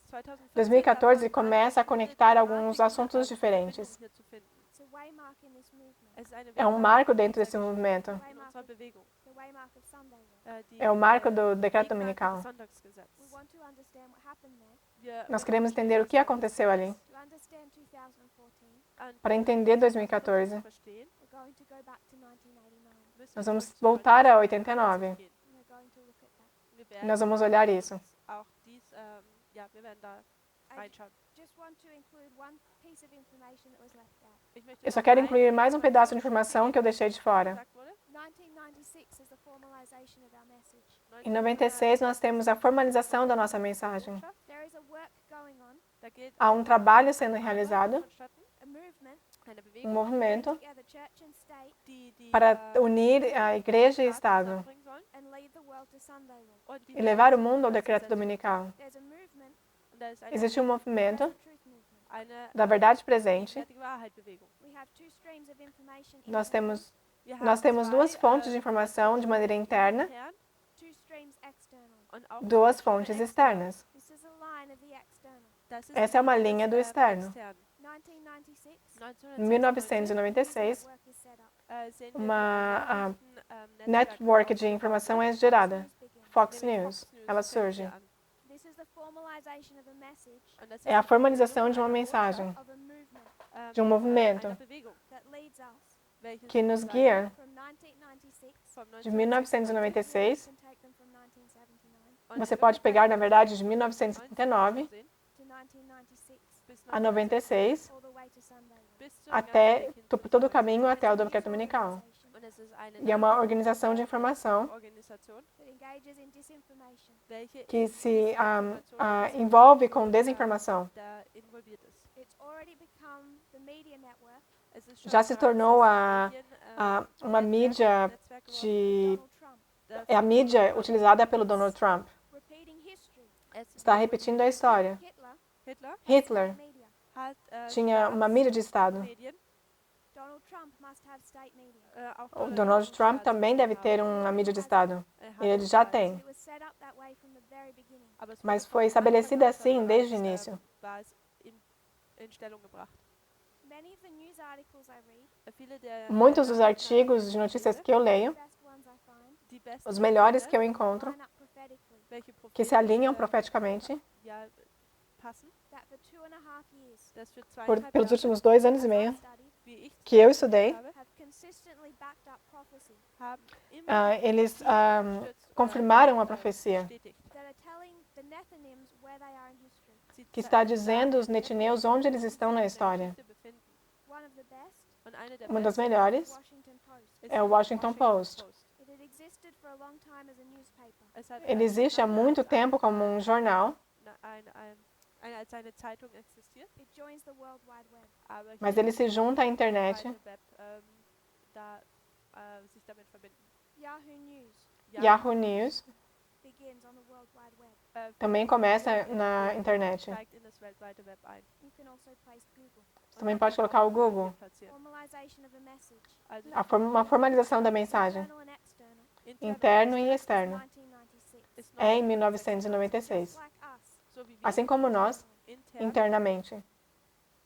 2014 começa a conectar alguns assuntos diferentes. It's a waymark in this movement. É um marco dentro desse movimento. in unserer Bewegung. The waymark of Sunday law. É o marco do decreto dominical. Sonntagsgesetz. We want to understand what happened there. Wir Nós queremos entender o que aconteceu ali. To understand 2014, Para entender 2014, verstehen, we're going to go back to 1989. müssen nós wir vamos zurück voltar a gehen. 89. And we're going to look at that. Wir E werden nós vamos olhar isso. auch dies, ja, wir werden da I reinschauen. just want to include one piece of information that was left out. Ich möchte Eu só noch quero eine incluir mais um pedaço de Information informação que eu deixei de fora. gesagt wurde. 1996 is the formalization of our message. Em 96, nós temos a formalização da nossa mensagem. There is a work going on, Da geht Há um trabalho sendo realizado, vonstatten, a movement eine um Bewegung, movimento together church and state die para unir a igreja e o Estado zusammenbringen sollen and lead the world to Sunday law. und die e levar o mundo ao decreto dominical. There's a movement, Und da ist eine, Existe um movimento the truth movement. eine da verdade presente. gegenwärtige Wahrheit-Bewegung. We have two streams of information Nós internal, nós temos duas fontes de informação de maneira interna, intern two streams external. und auch duas fontes externas. This is a line of the external. Das ist Essa é uma die linha do des, externo. externen. 1996, Em 1996 1996, network is set up. sehen wir uma den network de informação é gerada. News begins. Fox News, ela surge. This is the formalization of a message É a formalização de uma mensagem, of a movement de um movimento that leads us que nos guia from 1996. de 1996. You can take them from 1979 Você pode pegar, na verdade, de 1979 to 1996, a 96 all the way to Sunday law. até todo o caminho até o decreto dominical. E é uma organização de informação Organisation, That engages in disinformation. welche que se envolve com desinformação. da involviert ist. It's already become the media network Es ist schon Já se bereits tornou das Medien, uma mídia Netzwerk geworden, de... Donald Trump, das É a mídia utilizada pelo Donald Trump. repeating history. es Está repetindo a história. Hitler Hitler Hitler media. hat tinha uma mídia de Estado. Medien, Donald Trump must have state media. auch O Donald Trump também deve ter uma mídia de Estado. Ele já tem. It was set up that way from the very beginning. Mas foi estabelecida assim desde o início. War es in Stellung gebracht. Many of the news articles I read, Viele der Muitos dos artigos de notícias que eu leio, the best ones I find, die besten os melhores que eu encontro, line up prophetically. welche que se alinham profeticamente, ja, passen, That for 2.5 years, dass für pelos últimos 2 anos e meio, studied, wie ich que eu estudei, habe, have consistently backed up prophecy haben immer eles unterstützt, confirmaram a profecia, bestätigt. that are telling the Nethinims where they are in history. Sie que está dizendo os sagen, netineus onde eles estão na in der história. Geschichte befinden. One of the best, Und eine der Uma das besten melhores Washington Post. ist é o die Washington Post. It had existed for a long time as a newspaper. Es hat Ele existe há muito tempo como um jornal, als eine Zeitung existiert, It joins the World Wide Web. aber hier mas ele se junta à internet. weite Web, sich damit verbinden. Yahoo News Yahoo News begins on the World Wide Web. também começa na internet. steigt in das weltweite Web ein. You can also place Google. Você também pode colocar o Google. Platzieren. Formalization of a message. Also Uma formalização da mensagem, Internal and external. interno e externo, 1996. ist é em Just 1996. like us, so wie wir Assim como nós, intern internamente.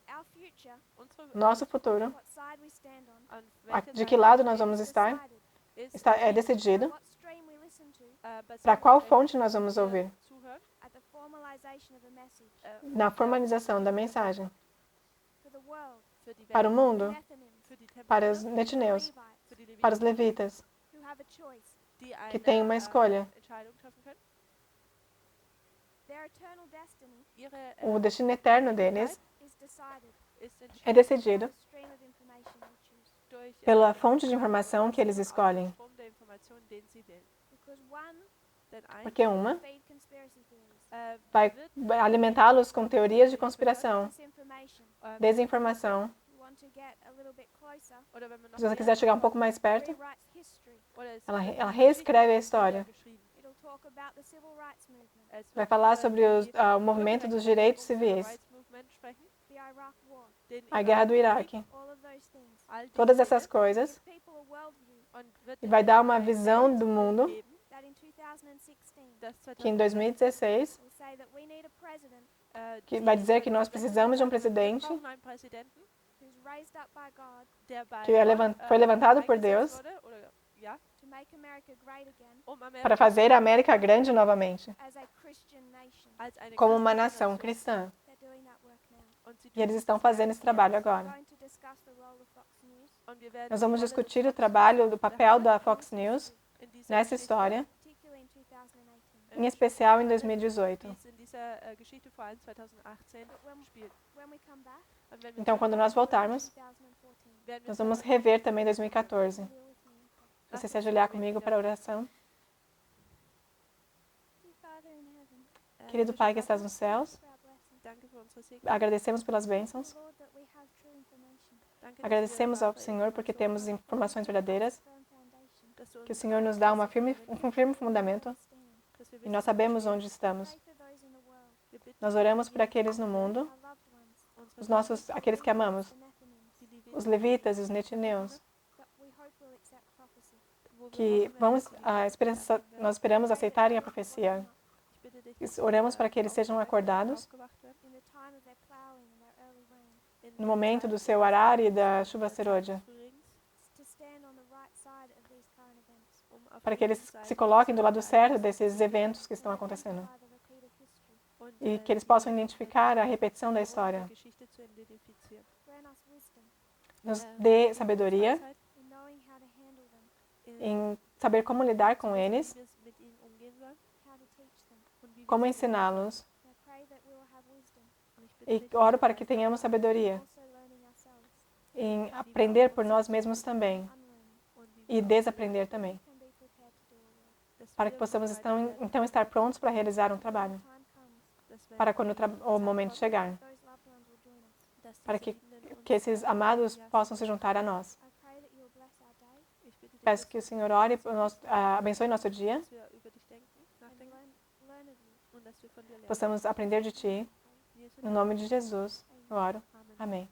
our future, unsere Nosso futuro, what side we stand on, an welcher de que Seite lado wir nós vamos is estar, decided. é decidido. What stream we listen to basiert Para qual auf fonte nós welcher vamos wir ouvir? zuhören, at the formalization of a message. Na formalização da mensagem. For para o mundo, para os netineus, para os levitas, que têm uma escolha. O destino eterno deles é decidido pela fonte de informação que eles escolhem. Porque uma vai alimentá-los com teorias de conspiração, desinformação. Se você quiser chegar um pouco mais perto, ela reescreve a história. Vai falar sobre o movimento dos direitos civis, a guerra do Iraque, todas essas coisas, e vai dar uma visão do mundo que em 2016 que vai dizer que nós precisamos de um presidente que foi levantado por Deus para fazer a América grande novamente, como uma nação cristã. E eles estão fazendo esse trabalho agora. Nós vamos discutir o trabalho, do papel da Fox News nessa história, em especial em 2018. Então, quando nós voltarmos, nós vamos rever também 2014. Você se ajoelhar comigo para a oração. Querido Pai que estás nos céus, agradecemos pelas bênçãos. Agradecemos ao Senhor porque temos informações verdadeiras, que o Senhor nos dá um firme fundamento e nós sabemos onde estamos. Nós oramos por aqueles no mundo, aqueles que amamos, os levitas e os netineus, que nós esperamos aceitarem a profecia. Oramos para que eles sejam acordados no momento do seu arar e da chuva serôdia, para que eles se coloquem do lado certo desses eventos que estão acontecendo e que eles possam identificar a repetição da história. Nos dê sabedoria em saber como lidar com eles, como ensiná-los. E oro para que tenhamos sabedoria em aprender por nós mesmos também e desaprender também, para que possamos então estar prontos para realizar um trabalho, para quando o momento chegar, para que esses amados possam se juntar a nós. Peço que o Senhor ore, abençoe nosso dia, possamos aprender de Ti. No nome de Jesus, eu oro. Amém.